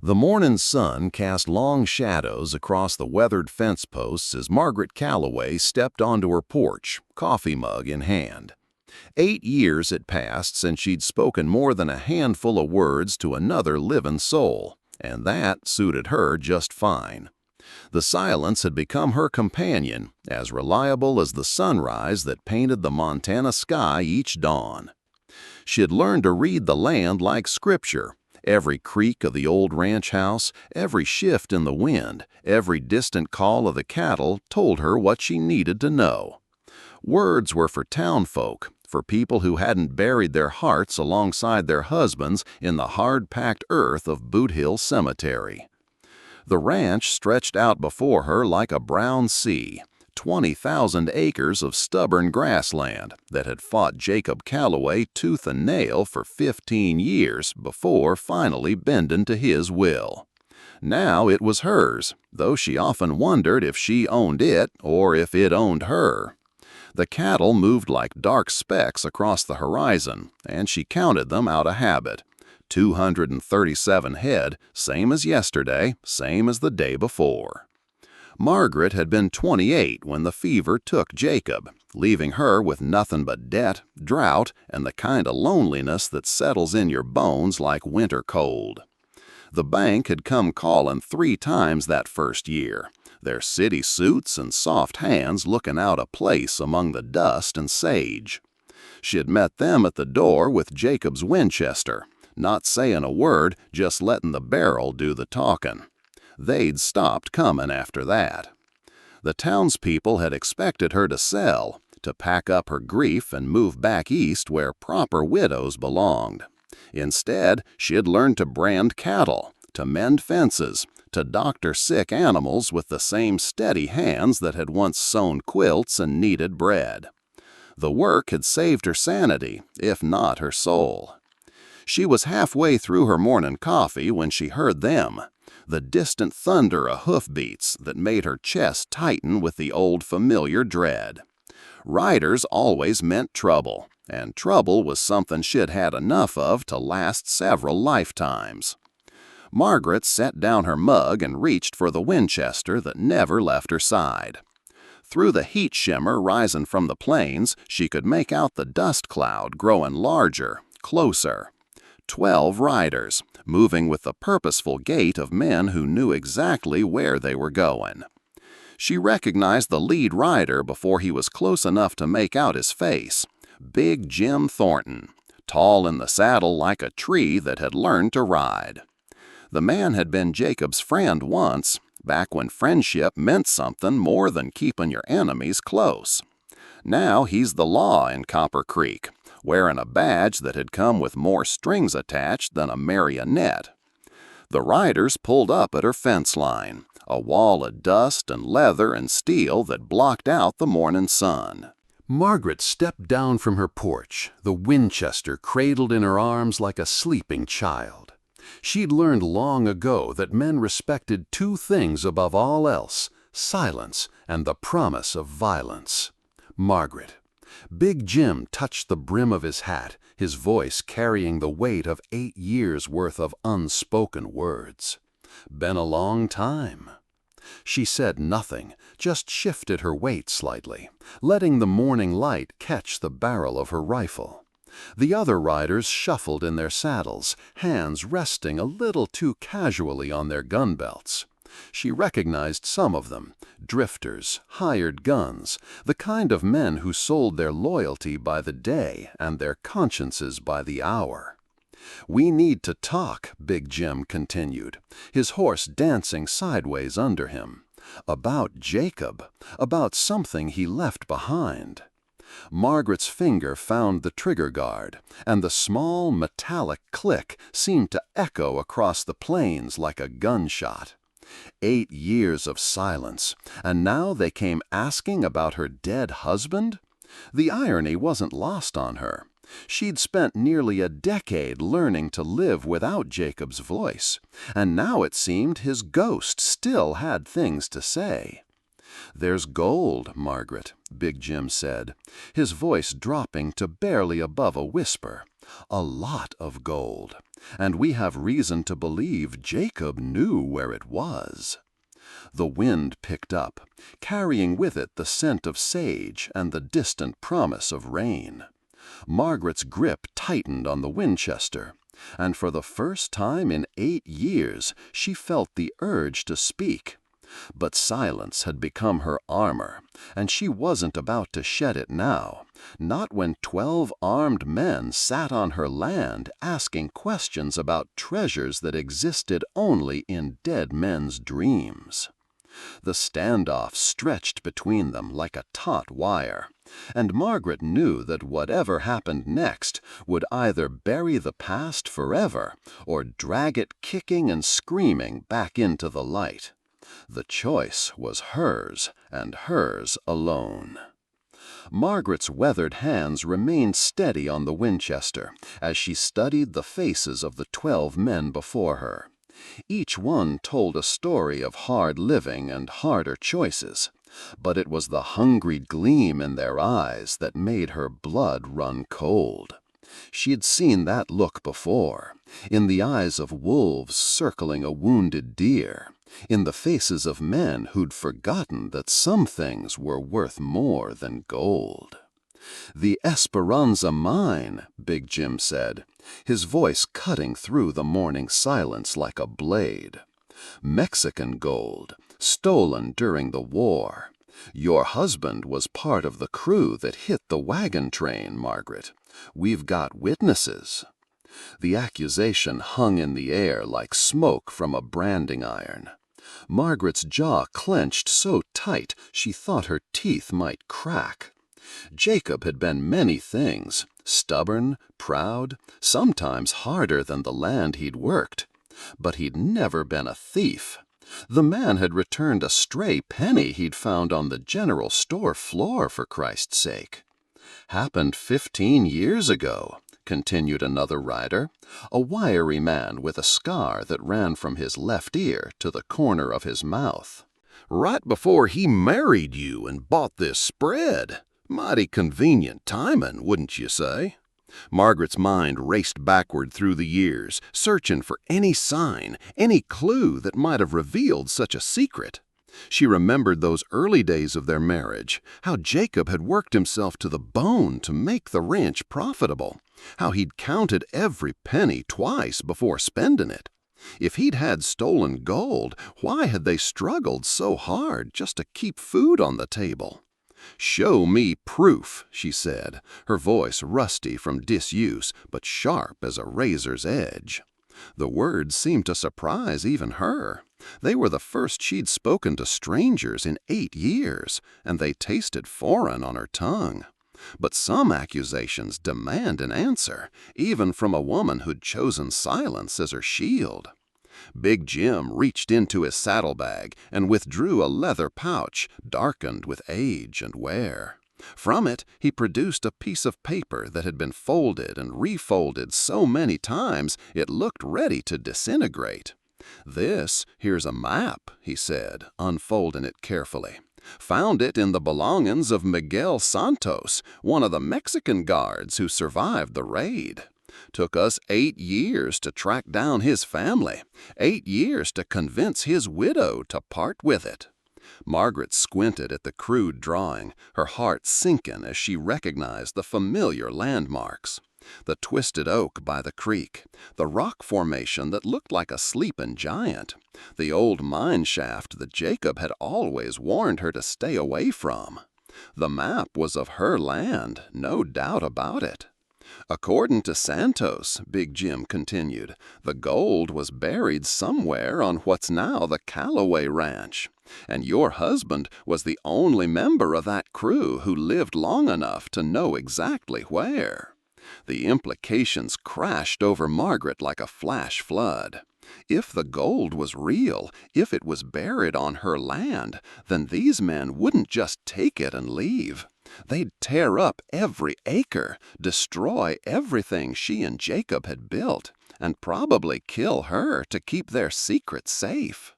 The morning sun cast long shadows across the weathered fence posts as Margaret Calloway stepped onto her porch, coffee mug in hand. 8 years had passed since she'd spoken more than a handful of words to another living soul, and that suited her just fine. The silence had become her companion, as reliable as the sunrise that painted the Montana sky each dawn. She had learned to read the land like scripture. Every creak of the old ranch house, every shift in the wind, every distant call of the cattle told her what she needed to know. Words were for townfolk, for people who hadn't buried their hearts alongside their husbands in the hard-packed earth of Boot Hill Cemetery. The ranch stretched out before her like a brown sea, 20,000 acres of stubborn grassland that had fought Jacob Calloway tooth and nail for 15 years before finally bending to his will. Now it was hers, though she often wondered if she owned it or if it owned her. The cattle moved like dark specks across the horizon, and she counted them out of habit. 237 head, same as yesterday, same as the day before. Margaret had been 28 when the fever took Jacob, leaving her with nothing but debt, drought, and the kind of loneliness that settles in your bones like winter cold. The bank had come calling 3 times that first year, their city suits and soft hands looking out of place among the dust and sage. She had met them at the door with Jacob's Winchester, not saying a word, just letting the barrel do the talking. They'd stopped coming after that. The townspeople had expected her to sell, to pack up her grief and move back east where proper widows belonged. Instead, she had learned to brand cattle, to mend fences, to doctor sick animals with the same steady hands that had once sewn quilts and kneaded bread. The work had saved her sanity, if not her soul. She was halfway through her morning coffee when she heard them, the distant thunder of hoofbeats that made her chest tighten with the old familiar dread. Riders always meant trouble, and trouble was something she'd had enough of to last several lifetimes. Margaret set down her mug and reached for the Winchester that never left her side. Through the heat shimmer rising from the plains, she could make out the dust cloud growing larger, closer. 12 riders, moving with the purposeful gait of men who knew exactly where they were going. She recognized the lead rider before he was close enough to make out his face, Big Jim Thornton, tall in the saddle like a tree that had learned to ride. The man had been Jacob's friend once, back when friendship meant something more than keeping your enemies close. Now he's the law in Copper Creek, wearing a badge that had come with more strings attached than a marionette. The riders pulled up at her fence line, a wall of dust and leather and steel that blocked out the morning sun. Margaret stepped down from her porch, the Winchester cradled in her arms like a sleeping child. She'd learned long ago that men respected 2 things above all else: silence and the promise of violence. Margaret. Big Jim touched the brim of his hat, his voice carrying the weight of 8 years' worth of unspoken words. Been a long time. She said nothing, just shifted her weight slightly, letting the morning light catch the barrel of her rifle. The other riders shuffled in their saddles, hands resting a little too casually on their gun belts. She recognized some of them, drifters, hired guns, the kind of men who sold their loyalty by the day and their consciences by the hour. "We need to talk," Big Jim continued, his horse dancing sideways under him. "About Jacob, about something he left behind." Margaret's finger found the trigger guard, and the small metallic click seemed to echo across the plains like a gunshot. 8 years of silence, and now they came asking about her dead husband? The irony wasn't lost on her. She'd spent nearly a decade learning to live without Jacob's voice, and now it seemed his ghost still had things to say. "There's gold, Margaret," Big Jim said, his voice dropping to barely above a whisper, A lot of gold, and we have reason to believe Jacob knew where it was. The wind picked up, carrying with it the scent of sage and the distant promise of rain. Margaret's grip tightened on the Winchester, and for the first time in 8 years she felt the urge to speak. But silence had become her armor, and she wasn't about to shed it now, not when 12 armed men sat on her land asking questions about treasures that existed only in dead men's dreams. The standoff stretched between them like a taut wire, and Margaret knew that whatever happened next would either bury the past forever or drag it kicking and screaming back into the light. The choice was hers, and hers alone. Margaret's weathered hands remained steady on the Winchester as she studied the faces of the 12 men before her. Each one told a story of hard living and harder choices, but it was the hungry gleam in their eyes that made her blood run cold. She'd seen that look before, in the eyes of wolves circling a wounded deer, in the faces of men who'd forgotten that some things were worth more than gold. "The Esperanza mine," Big Jim said, his voice cutting through the morning silence like a blade. "Mexican gold, stolen during the war. Your husband was part of the crew that hit the wagon train, Margaret. We've got witnesses." The accusation hung in the air like smoke from a branding iron. Margaret's jaw clenched so tight she thought her teeth might crack. Jacob had been many things, stubborn, proud, sometimes harder than the land he'd worked. But he'd never been a thief. The man had returned a stray penny he'd found on the general store floor, for Christ's sake. "Happened 15 years ago," continued another rider, a wiry man with a scar that ran from his left ear to the corner of his mouth. "Right before he married you and bought this spread. Mighty convenient timing, wouldn't you say?" Margaret's mind raced backward through the years, searching for any sign, any clue that might have revealed such a secret. She remembered those early days of their marriage, how Jacob had worked himself to the bone to make the ranch profitable, how he'd counted every penny twice before spending it. If he'd had stolen gold, why had they struggled so hard just to keep food on the table? "Show me proof," she said, her voice rusty from disuse but sharp as a razor's edge. The words seemed to surprise even her. They were the first she'd spoken to strangers in 8 years, and they tasted foreign on her tongue. But some accusations demand an answer, even from a woman who'd chosen silence as her shield. Big Jim reached into his saddlebag and withdrew a leather pouch darkened with age and wear. From it he produced a piece of paper that had been folded and refolded so many times it looked ready to disintegrate. "Here's a map," he said, unfolding it carefully. "Found it in the belongings of Miguel Santos, one of the Mexican guards who survived the raid. Took us 8 years to track down his family, 8 years to convince his widow to part with it." Margaret squinted at the crude drawing, her heart sinking as she recognized the familiar landmarks. The twisted oak by the creek, the rock formation that looked like a sleeping giant, the old mine shaft that Jacob had always warned her to stay away from. The map was of her land, no doubt about it. "According to Santos," Big Jim continued, "the gold was buried somewhere on what's now the Calloway Ranch, and your husband was the only member of that crew who lived long enough to know exactly where." The implications crashed over Margaret like a flash flood. If the gold was real, if it was buried on her land, then these men wouldn't just take it and leave. They'd tear up every acre, destroy everything she and Jacob had built, and probably kill her to keep their secret safe.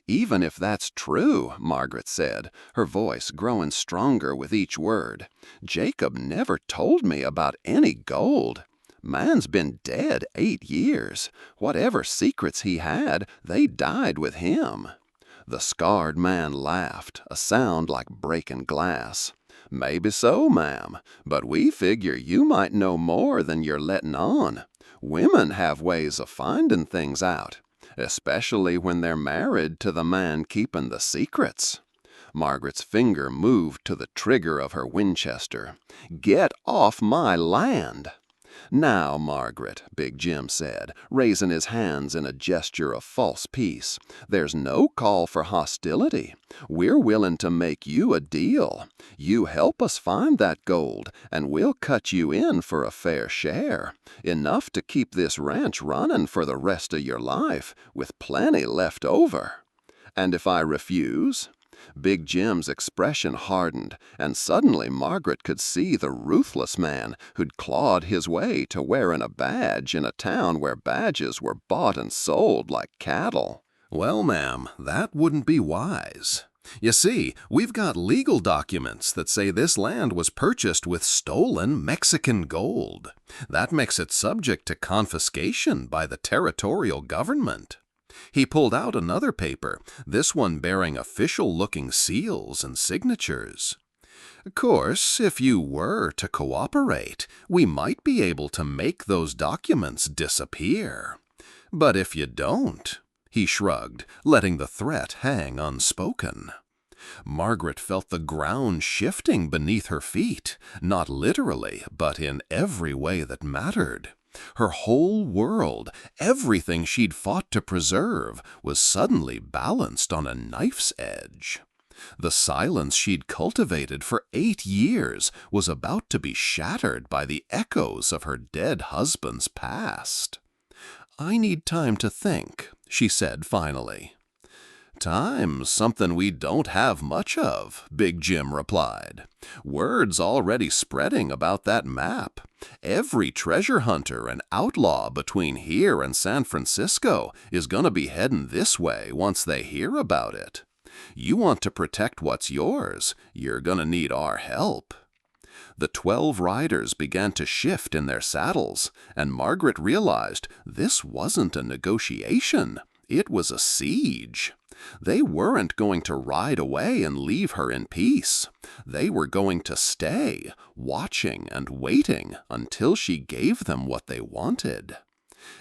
"Even if that's true," Margaret said, her voice growing stronger with each word, "Jacob never told me about any gold. Man's been dead 8 years. Whatever secrets he had, they died with him." The scarred man laughed, a sound like breaking glass. "Maybe so, ma'am, but we figure you might know more than you're letting on. Women have ways of finding things out, especially when they're married to the man keeping the secrets." Margaret's finger moved to the trigger of her Winchester. "Get off my land!" "Now, Margaret," Big Jim said, raising his hands in a gesture of false peace, "there's no call for hostility. We're willing to make you a deal. You help us find that gold, and we'll cut you in for a fair share, enough to keep this ranch running for the rest of your life, with plenty left over." "And if I refuse?" Big Jim's expression hardened, and suddenly Margaret could see the ruthless man who'd clawed his way to wearing a badge in a town where badges were bought and sold like cattle. "Well, ma'am, that wouldn't be wise. You see, we've got legal documents that say this land was purchased with stolen Mexican gold. That makes it subject to confiscation by the territorial government." He pulled out another paper, this one bearing official-looking seals and signatures. "Of course, if you were to cooperate, we might be able to make those documents disappear. But if you don't," he shrugged, letting the threat hang unspoken. Margaret felt the ground shifting beneath her feet, not literally, but in every way that mattered. Her whole world, everything she'd fought to preserve, was suddenly balanced on a knife's edge. The silence she'd cultivated for 8 years was about to be shattered by the echoes of her dead husband's past. "I need time to think," she said finally. "Time's something we don't have much of," Big Jim replied. "Word's already spreading about that map. Every treasure hunter and outlaw between here and San Francisco is gonna be heading this way once they hear about it. You want to protect what's yours, you're gonna need our help." The 12 riders began to shift in their saddles, and Margaret realized this wasn't a negotiation, it was a siege. They weren't going to ride away and leave her in peace. They were going to stay, watching and waiting until she gave them what they wanted.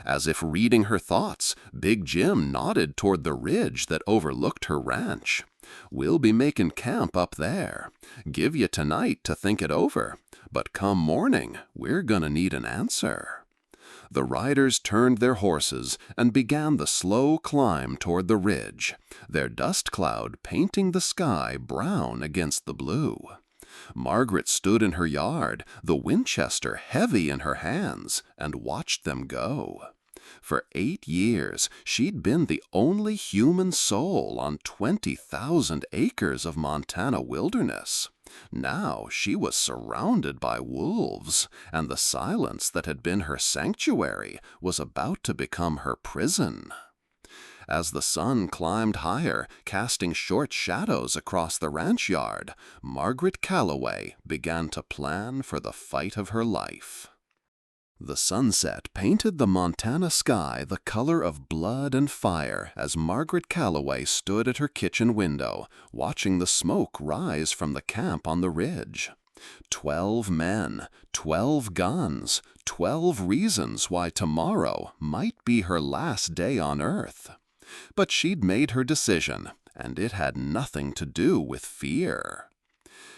As if reading her thoughts, Big Jim nodded toward the ridge that overlooked her ranch. "We'll be making camp up there. Give you tonight to think it over, but come morning, we're gonna need an answer." The riders turned their horses and began the slow climb toward the ridge, their dust cloud painting the sky brown against the blue. Margaret stood in her yard, the Winchester heavy in her hands, and watched them go. For 8 years, she'd been the only human soul on 20,000 acres of Montana wilderness. Now she was surrounded by wolves, and the silence that had been her sanctuary was about to become her prison. As the sun climbed higher, casting short shadows across the ranch yard, Margaret Calloway began to plan for the fight of her life. The sunset painted the Montana sky the color of blood and fire as Margaret Calloway stood at her kitchen window, watching the smoke rise from the camp on the ridge. 12 men, 12 guns, 12 reasons why tomorrow might be her last day on Earth. But she'd made her decision, and it had nothing to do with fear.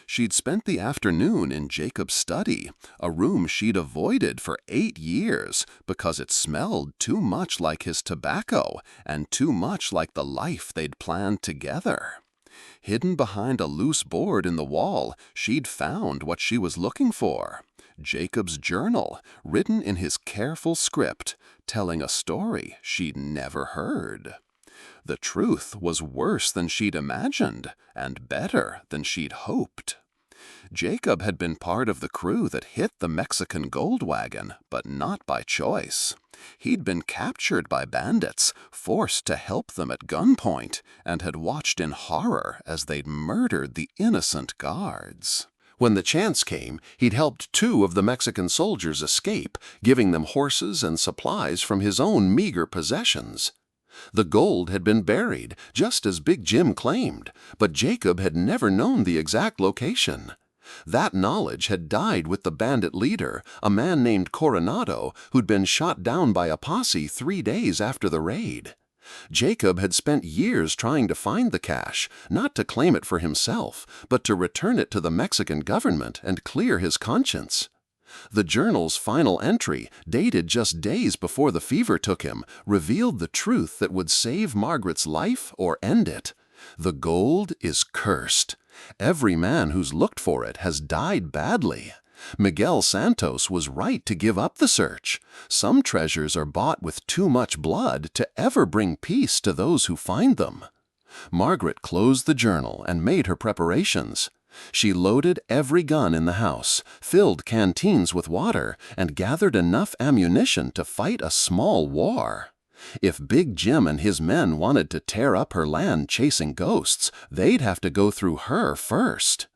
She'd spent the afternoon in Jacob's study, a room she'd avoided for 8 years because it smelled too much like his tobacco and too much like the life they'd planned together. Hidden behind a loose board in the wall, she'd found what she was looking for. Jacob's journal, written in his careful script, telling a story she'd never heard. The truth was worse than she'd imagined, and better than she'd hoped. Jacob had been part of the crew that hit the Mexican gold wagon, but not by choice. He'd been captured by bandits, forced to help them at gunpoint, and had watched in horror as they'd murdered the innocent guards. When the chance came, he'd helped 2 of the Mexican soldiers escape, giving them horses and supplies from his own meager possessions. The gold had been buried, just as Big Jim claimed, but Jacob had never known the exact location. That knowledge had died with the bandit leader, a man named Coronado, who'd been shot down by a posse 3 days after the raid. Jacob had spent years trying to find the cash, not to claim it for himself, but to return it to the Mexican government and clear his conscience. The journal's final entry, dated just days before the fever took him, revealed the truth that would save Margaret's life or end it. The gold is cursed. Every man who's looked for it has died badly. Miguel Santos was right to give up the search. Some treasures are bought with too much blood to ever bring peace to those who find them. Margaret closed the journal and made her preparations. She loaded every gun in the house, filled canteens with water, and gathered enough ammunition to fight a small war. If Big Jim and his men wanted to tear up her land chasing ghosts, they'd have to go through her first.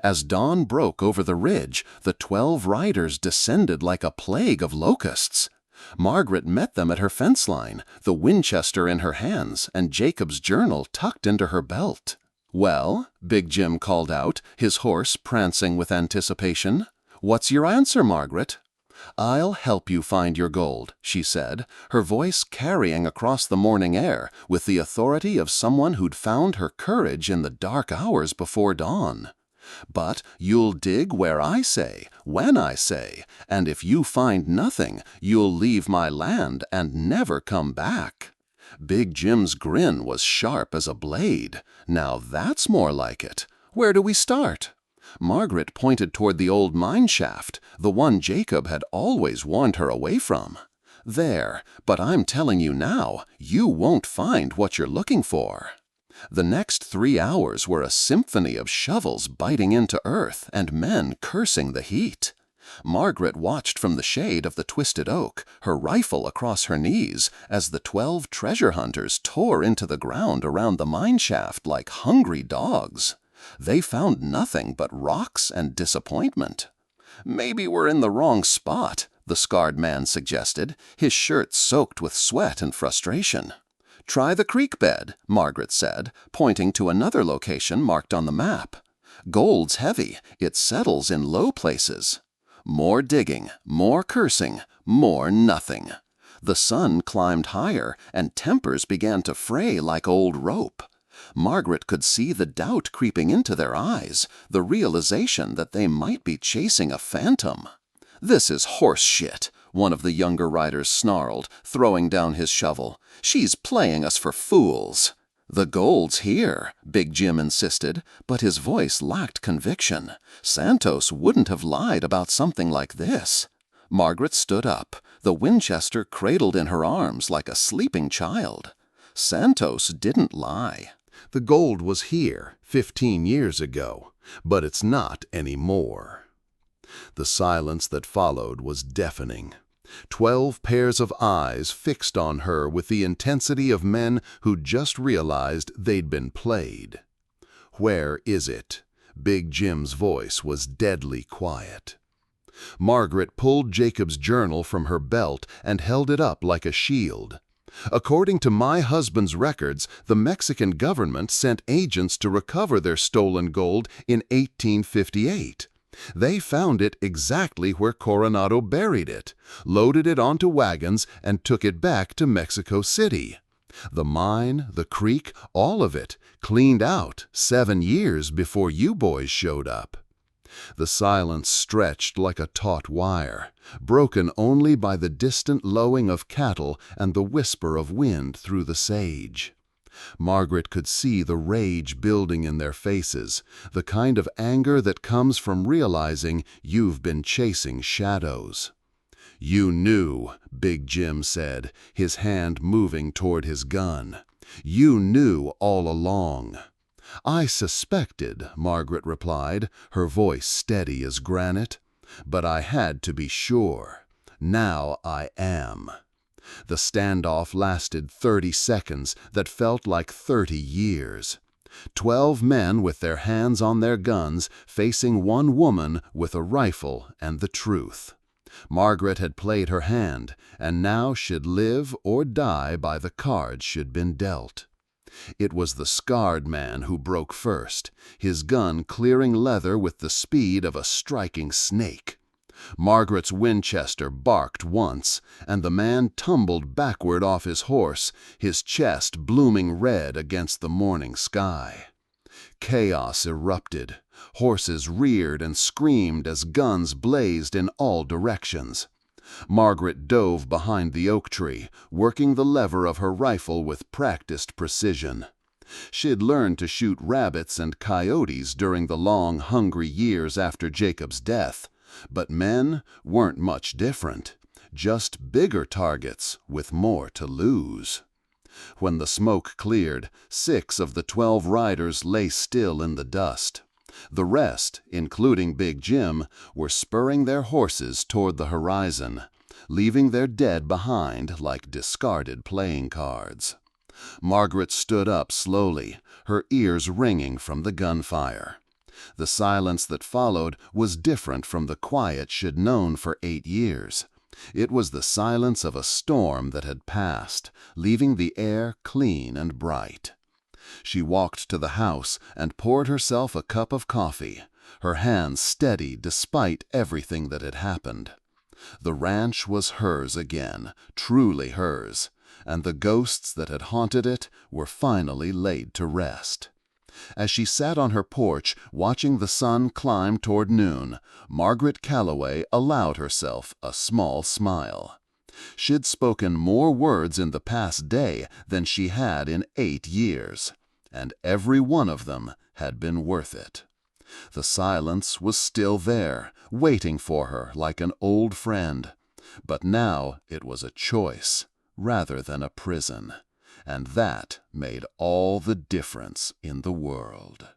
As dawn broke over the ridge, the 12 riders descended like a plague of locusts. Margaret met them at her fence line, the Winchester in her hands and Jacob's journal tucked into her belt. "Well," Big Jim called out, his horse prancing with anticipation. "What's your answer, Margaret?" "I'll help you find your gold," she said, her voice carrying across the morning air with the authority of someone who'd found her courage in the dark hours before dawn. "But you'll dig where I say, when I say, and if you find nothing, you'll leave my land and never come back." Big Jim's grin was sharp as a blade. "Now that's more like it. Where do we start?" Margaret pointed toward the old mine shaft, the one Jacob had always warned her away from. "There, but I'm telling you now, you won't find what you're looking for." The next 3 hours were a symphony of shovels biting into earth and men cursing the heat. Margaret watched from the shade of the twisted oak, her rifle across her knees, as the 12 treasure hunters tore into the ground around the mine shaft like hungry dogs. They found nothing but rocks and disappointment. "Maybe we're in the wrong spot," the scarred man suggested, his shirt soaked with sweat and frustration. "Try the creek bed," Margaret said, pointing to another location marked on the map. "Gold's heavy. It settles in low places." More digging, more cursing, more nothing. The sun climbed higher, and tempers began to fray like old rope. Margaret could see the doubt creeping into their eyes, the realization that they might be chasing a phantom. "This is horse shit," one of the younger riders snarled, throwing down his shovel. "She's playing us for fools." "The gold's here," Big Jim insisted, but his voice lacked conviction. Santos wouldn't have lied about something like this. Margaret stood up, the Winchester cradled in her arms like a sleeping child. Santos didn't lie. The gold was here 15 years ago, but it's not anymore. The silence that followed was deafening. 12 pairs of eyes fixed on her with the intensity of men who'd just realized they'd been played. "Where is it?" Big Jim's voice was deadly quiet. Margaret pulled Jacob's journal from her belt and held it up like a shield. "According to my husband's records, the Mexican government sent agents to recover their stolen gold in 1858. They found it exactly where Coronado buried it, loaded it onto wagons, and took it back to Mexico City. The mine, the creek, all of it, cleaned out 7 years before you boys showed up." The silence stretched like a taut wire, broken only by the distant lowing of cattle and the whisper of wind through the sage. Margaret could see the rage building in their faces, the kind of anger that comes from realizing you've been chasing shadows. "You knew," Big Jim said, his hand moving toward his gun. "You knew all along." "I suspected," Margaret replied, her voice steady as granite. "But I had to be sure. Now I am." The standoff lasted 30 seconds that felt like 30 years. 12 men with their hands on their guns, facing one woman with a rifle and the truth. Margaret had played her hand, and now she'd live or die by the cards she'd been dealt. It was the scarred man who broke first, his gun clearing leather with the speed of a striking snake. Margaret's Winchester barked once, and the man tumbled backward off his horse, his chest blooming red against the morning sky. Chaos erupted. Horses reared and screamed as guns blazed in all directions. Margaret dove behind the oak tree, working the lever of her rifle with practiced precision. She'd learned to shoot rabbits and coyotes during the long, hungry years after Jacob's death, but men weren't much different, just bigger targets with more to lose. When the smoke cleared, 6 of the 12 riders lay still in the dust. The rest, including Big Jim, were spurring their horses toward the horizon, leaving their dead behind like discarded playing cards. Margaret stood up slowly, her ears ringing from the gunfire. The silence that followed was different from the quiet she'd known for 8 years. It was the silence of a storm that had passed, leaving the air clean and bright. She walked to the house and poured herself a cup of coffee, her hands steady despite everything that had happened. The ranch was hers again, truly hers, and the ghosts that had haunted it were finally laid to rest. As she sat on her porch, watching the sun climb toward noon, Margaret Calloway allowed herself a small smile. She'd spoken more words in the past day than she had in 8 years, and every one of them had been worth it. The silence was still there, waiting for her like an old friend, but now it was a choice rather than a prison. And that made all the difference in the world.